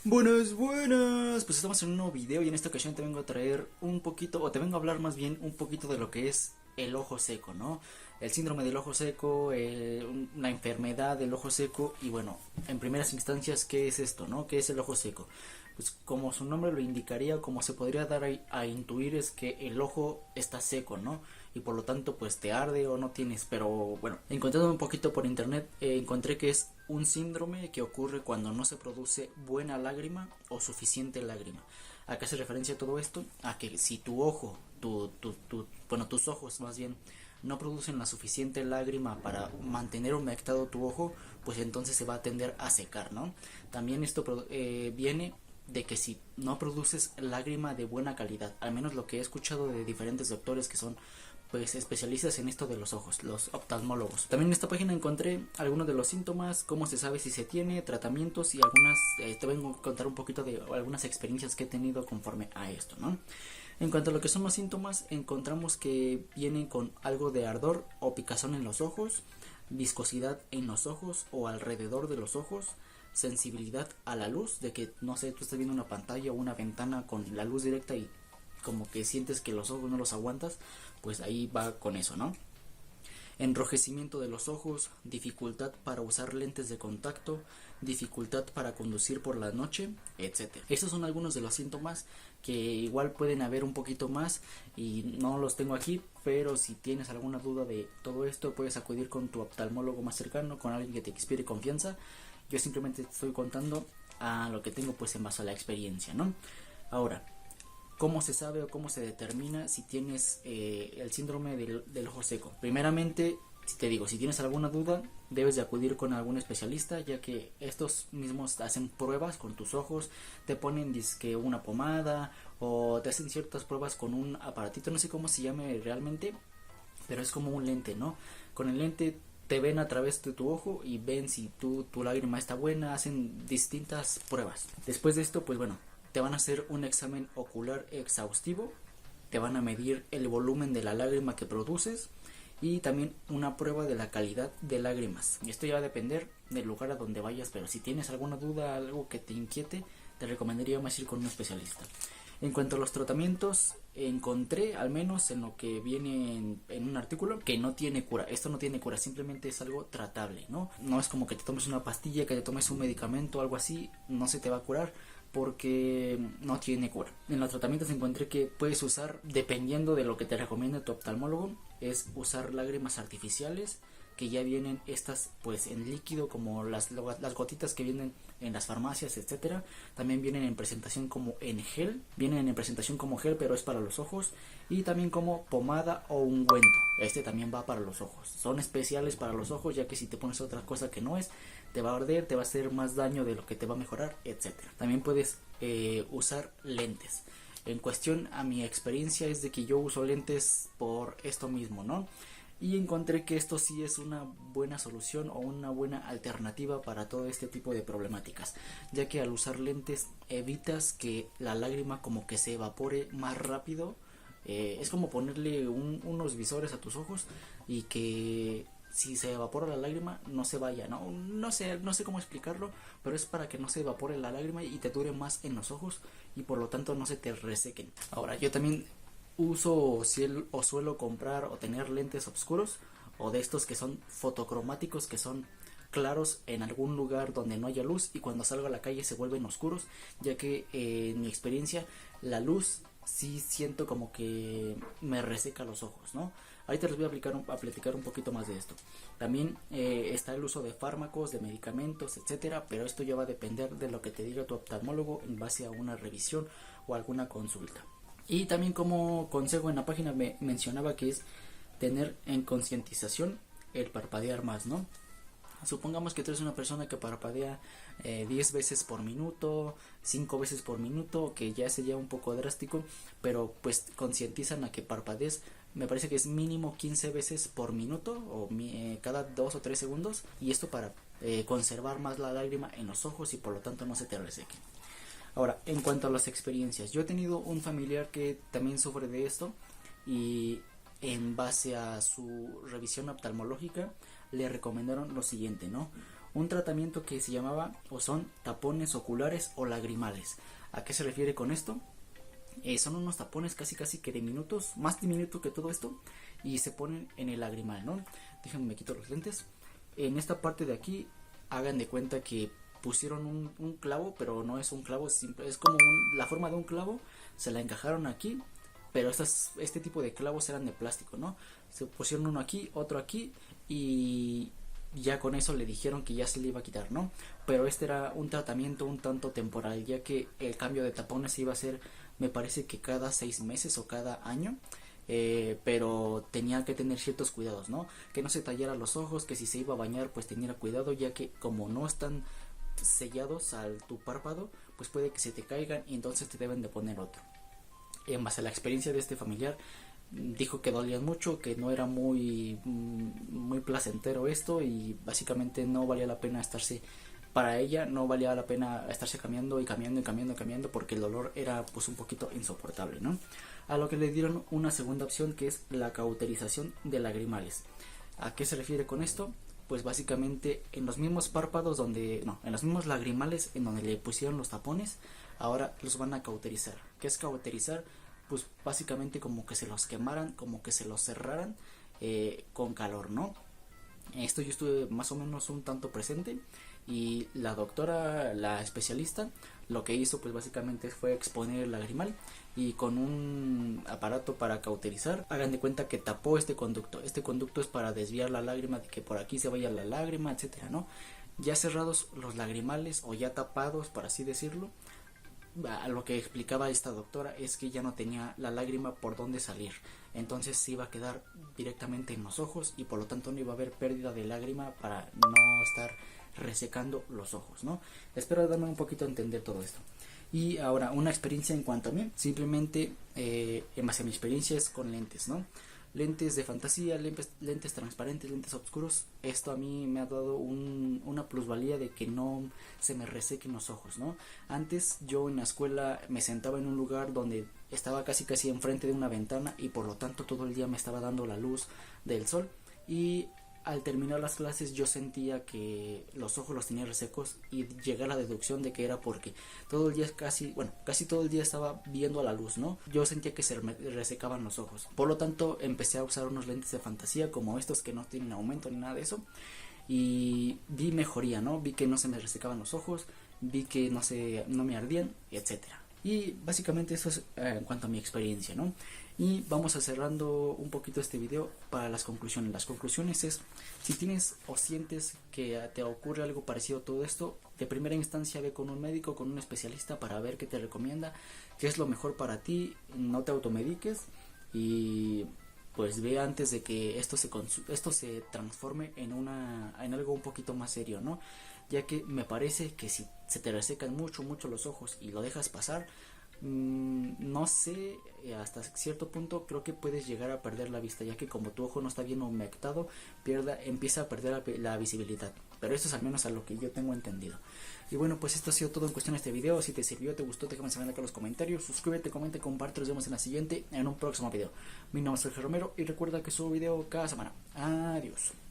Buenas, buenas. Pues estamos en un nuevo video y en esta ocasión te vengo a traer un poquito, o te vengo a hablar más bien un poquito de lo que es el ojo seco, ¿no? El síndrome del ojo seco, la enfermedad del ojo seco y bueno, en primeras instancias, ¿qué es esto, no? ¿Qué es el ojo seco? Pues como su nombre lo indicaría, como se podría dar a intuir es que el ojo está seco, ¿no? Y por lo tanto pues te arde o no tienes, pero bueno, encontrando un poquito por internet encontré que es un síndrome que ocurre cuando no se produce buena lágrima o suficiente lágrima. ¿A qué hace referencia todo esto? A que si tu ojo, bueno, tus ojos más bien, no producen la suficiente lágrima para mantener humectado tu ojo, pues entonces se va a tender a secar, ¿no? También esto viene de que si no produces lágrima de buena calidad, al menos lo que he escuchado de diferentes doctores que son pues especialistas en esto de los ojos, los oftalmólogos. También en esta página encontré algunos de los síntomas, cómo se sabe si se tiene, tratamientos y te vengo a contar un poquito de algunas experiencias que he tenido conforme a esto, ¿no? En cuanto a lo que son los síntomas, encontramos que vienen con algo de ardor o picazón en los ojos, viscosidad en los ojos o alrededor de los ojos, sensibilidad a la luz, de que no sé, tú estás viendo una pantalla o una ventana con la luz directa y como que sientes que los ojos no los aguantas, pues ahí va con eso, ¿no? Enrojecimiento de los ojos, dificultad para usar lentes de contacto, dificultad para conducir por la noche, etcétera. Estos son algunos de los síntomas que igual pueden haber un poquito más y no los tengo aquí, pero si tienes alguna duda de todo esto puedes acudir con tu oftalmólogo más cercano, con alguien que te inspire confianza. Yo simplemente te estoy contando a lo que tengo pues en base a la experiencia, ¿no? Ahora, ¿cómo se sabe o cómo se determina si tienes el síndrome del ojo seco? Primeramente, si te digo, si tienes alguna duda, debes de acudir con algún especialista, ya que estos mismos hacen pruebas con tus ojos, te ponen disque una pomada o te hacen ciertas pruebas con un aparatito, no sé cómo se llame realmente, pero es como un lente, ¿no? Con el lente te ven a través de tu ojo y ven si tu lágrima está buena, hacen distintas pruebas. Después de esto, pues bueno, te van a hacer un examen ocular exhaustivo, te van a medir el volumen de la lágrima que produces y también una prueba de la calidad de lágrimas. Y esto ya va a depender del lugar a donde vayas, pero si tienes alguna duda, algo que te inquiete, te recomendaría más ir con un especialista. En cuanto a los tratamientos, encontré, al menos en lo que viene en un artículo, que no tiene cura. Esto no tiene cura, simplemente es algo tratable, ¿no? No es como que te tomes una pastilla, que te tomes un medicamento o algo así, no se te va a curar porque no tiene cura. En los tratamientos encontré que puedes usar, dependiendo de lo que te recomienda tu oftalmólogo, es usar lágrimas artificiales que ya vienen estas pues en líquido, como las gotitas que vienen en las farmacias, etcétera. También vienen en presentación como en gel, vienen en presentación como gel, pero es para los ojos, y también como pomada o ungüento. Este también va para los ojos. Son especiales para los ojos, ya que si te pones otra cosa que no es, te va a arder, te va a hacer más daño de lo que te va a mejorar, etcétera. También puedes usar lentes. En cuestión a mi experiencia es de que yo uso lentes por esto mismo, ¿no? Y encontré que esto sí es una buena solución o una buena alternativa para todo este tipo de problemáticas, ya que al usar lentes evitas que la lágrima como que se evapore más rápido. Es como ponerle unos visores a tus ojos y que si se evapora la lágrima no se vaya, ¿no? No sé cómo explicarlo, pero es para que no se evapore la lágrima y te dure más en los ojos y por lo tanto no se te resequen. Ahora, yo también uso o suelo comprar o tener lentes oscuros o de estos que son fotocromáticos, que son claros en algún lugar donde no haya luz y cuando salgo a la calle se vuelven oscuros, ya que en mi experiencia la luz sí siento como que me reseca los ojos, ¿no? Ahorita les voy a platicar un poquito más de esto. También está el uso de fármacos, de medicamentos, etcétera, pero esto ya va a depender de lo que te diga tu oftalmólogo en base a una revisión o alguna consulta. Y también como consejo en la página me mencionaba que es tener en concientización el parpadear más, ¿no? Supongamos que tú eres una persona que parpadea 10 veces por minuto, 5 veces por minuto, que ya sería un poco drástico, pero pues concientizan a que parpadees, me parece que es mínimo 15 veces por minuto o cada 2 o 3 segundos, y esto para conservar más la lágrima en los ojos y por lo tanto no se te reseque. Ahora, en cuanto a las experiencias, yo he tenido un familiar que también sufre de esto y en base a su revisión oftalmológica le recomendaron lo siguiente, ¿no? un tratamiento que se llamaba o son tapones oculares o lagrimales. ¿A qué se refiere con esto? Son unos tapones casi que diminutos, más diminutos que todo esto, y se ponen en el lagrimal, ¿no? Déjenme me quito los lentes. En esta parte de aquí, hagan de cuenta que pusieron un clavo, pero no es un clavo simple, es como la forma de un clavo, se la encajaron aquí, pero este tipo de clavos eran de plástico, ¿no? Se pusieron uno aquí, otro aquí, y ya con eso le dijeron que ya se le iba a quitar, ¿no? Pero este era un tratamiento un tanto temporal, ya que el cambio de tapones se iba a hacer, me parece que cada 6 meses o cada año. Pero tenía que tener ciertos cuidados, ¿no? Que no se tallara los ojos, que si se iba a bañar pues teniera cuidado, ya que como no están sellados al tu párpado, pues puede que se te caigan y entonces te deben de poner otro. En base a la experiencia de este familiar, dijo que dolían mucho, que no era muy placentero esto, y básicamente no valía la pena estarse, para ella no valía la pena estarse cambiando porque el dolor era pues un poquito insoportable, ¿no? A lo que le dieron una segunda opción, que es la cauterización de lagrimales. ¿A qué se refiere con esto? Pues básicamente en los mismos párpados en los mismos lagrimales en donde le pusieron los tapones, ahora los van a cauterizar. ¿Qué es cauterizar? Pues básicamente como que se los quemaran, como que se los cerraran con calor, ¿no? Esto yo estuve más o menos un tanto presente, y la doctora, la especialista, lo que hizo pues básicamente fue exponer el lagrimal y con un aparato para cauterizar, hagan de cuenta que tapó este conducto. Este conducto es para desviar la lágrima, de que por aquí se vaya la lágrima, etcétera, ¿no? Ya cerrados los lagrimales, o ya tapados, por así decirlo, lo que explicaba esta doctora es que ya no tenía la lágrima por dónde salir, entonces se iba a quedar directamente en los ojos y por lo tanto no iba a haber pérdida de lágrima para no estar resecando los ojos, ¿no? Espero darme un poquito a entender todo esto. Y ahora, una experiencia en cuanto a mí, simplemente en base a mi experiencia es con lentes, ¿no? Lentes de fantasía, lentes transparentes, lentes oscuros. Esto a mí me ha dado una plusvalía de que no se me resequen los ojos, ¿no? Antes yo en la escuela me sentaba en un lugar donde estaba casi enfrente de una ventana, y por lo tanto todo el día me estaba dando la luz del sol, y al terminar las clases yo sentía que los ojos los tenía resecos, y llegué a la deducción de que era porque todo el día casi todo el día estaba viendo a la luz, ¿no? Yo sentía que se me resecaban los ojos. Por lo tanto empecé a usar unos lentes de fantasía como estos, que no tienen aumento ni nada de eso, y vi mejoría, ¿no? Vi que no se me resecaban los ojos, vi que no me ardían, etcétera. Y básicamente eso es en cuanto a mi experiencia, ¿no? Y vamos a cerrando un poquito este video para las conclusiones. Las conclusiones es, si tienes o sientes que te ocurre algo parecido a todo esto, de primera instancia ve con un médico, con un especialista, para ver qué te recomienda, qué es lo mejor para ti. No te automediques, y pues ve antes de que esto se transforme en algo un poquito más serio, ¿no? Ya que me parece que si se te resecan mucho los ojos y lo dejas pasar, no sé, hasta cierto punto creo que puedes llegar a perder la vista, ya que como tu ojo no está bien humectado, empieza a perder la visibilidad. Pero esto es al menos a lo que yo tengo entendido. Y bueno, pues esto ha sido todo en cuestión de este video. Si te sirvió, te gustó, déjame saber acá en los comentarios. Suscríbete, comenta, comparte. Nos vemos en un próximo video. Mi nombre es Sergio Romero y recuerda que subo video cada semana. Adiós.